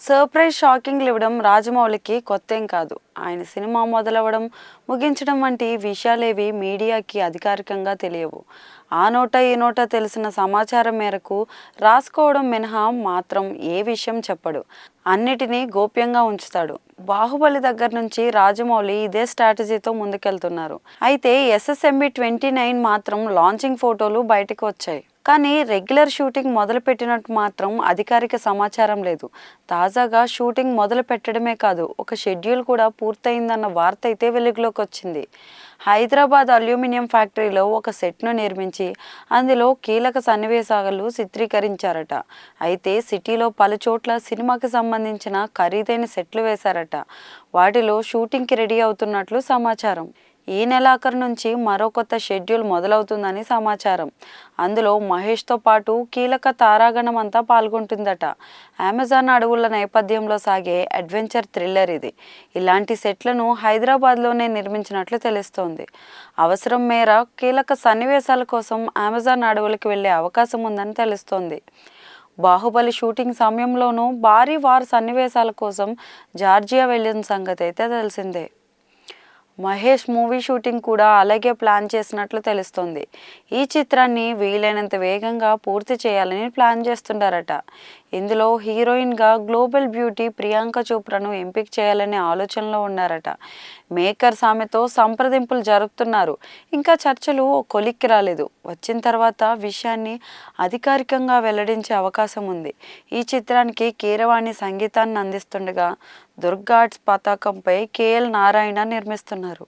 Surprise షాకింగ్లు ఇవ్వడం రాజమౌళికి కొత్తేం కాదు. ఆయన సినిమా మొదలవ్వడం, ముగించడం వంటి విషయాలేవి మీడియాకి అధికారికంగా తెలియవు. ఆ నోట ఈ నోట తెలిసిన సమాచారం మేరకు రాసుకోవడం మినహా మాత్రం ఏ విషయం చెప్పడు. అన్నిటినీ గోప్యంగా ఉంచుతాడు. బాహుబలి దగ్గర నుంచి రాజమౌళి ఇదే స్ట్రాటజీతో ముందుకెళ్తున్నారు. అయితే SSMB-29 మాత్రం లాంచింగ్ ఫోటోలు బయటకు వచ్చాయి. కానీ రెగ్యులర్ షూటింగ్ మొదలుపెట్టినట్టు మాత్రం అధికారిక సమాచారం లేదు. తాజాగా షూటింగ్ మొదలు పెట్టడమే కాదు, ఒక షెడ్యూల్ కూడా పూర్తయిందన్న వార్త అయితే వెలుగులోకి వచ్చింది. హైదరాబాద్ అల్యూమినియం ఫ్యాక్టరీలో ఒక సెట్ను నిర్మించి అందులో కీలక సన్నివేశాలు చిత్రీకరించారట. అయితే సిటీలో పలుచోట్ల సినిమాకి సంబంధించిన ఖరీదైన సెట్లు వేశారట. వాటిలో షూటింగ్కి రెడీ అవుతున్నట్లు సమాచారం. ఈ నెలాఖరు నుంచి మరో కొత్త షెడ్యూల్ మొదలవుతుందని సమాచారం. అందులో మహేష్తో పాటు కీలక తారాగణం అంతా పాల్గొంటుందట. అమెజాన్ అడవుల నేపథ్యంలో సాగే అడ్వెంచర్ థ్రిల్లర్ ఇది. ఇలాంటి సెట్లను హైదరాబాద్లోనే నిర్మించినట్లు తెలుస్తోంది. అవసరం మేర కీలక సన్నివేశాల కోసం అమెజాన్ అడవులకు వెళ్లే అవకాశం ఉందని తెలుస్తోంది. బాహుబలి షూటింగ్ సమయంలోనూ భారీ వార్ సన్నివేశాల కోసం జార్జియా వెళ్లిన సంగతి అయితే తెలిసిందే. మహేష్ మూవీ షూటింగ్ కూడా అలాగే ప్లాన్ చేసినట్లు తెలుస్తోంది. ఈ చిత్రాన్ని వీలైనంత వేగంగా పూర్తి చేయాలని ప్లాన్ చేస్తున్నారట. ఇందులో హీరోయిన్గా గ్లోబల్ బ్యూటీ ప్రియాంక చోప్రాను ఎంపిక చేయాలనే ఆలోచనలో ఉన్నారట. మేకర్స్ ఆమెతో సంప్రదింపులు జరుపుతున్నారు. ఇంకా చర్చలు కొలిక్కి రాలేదు. వచ్చిన తర్వాత విషయాన్ని అధికారికంగా వెల్లడించే అవకాశం ఉంది. ఈ చిత్రానికి కీరవాణి సంగీతాన్ని అందిస్తుండగా దుర్గార్ట్స్ పతాకంపై KL నారాయణ నిర్మిస్తున్నారు.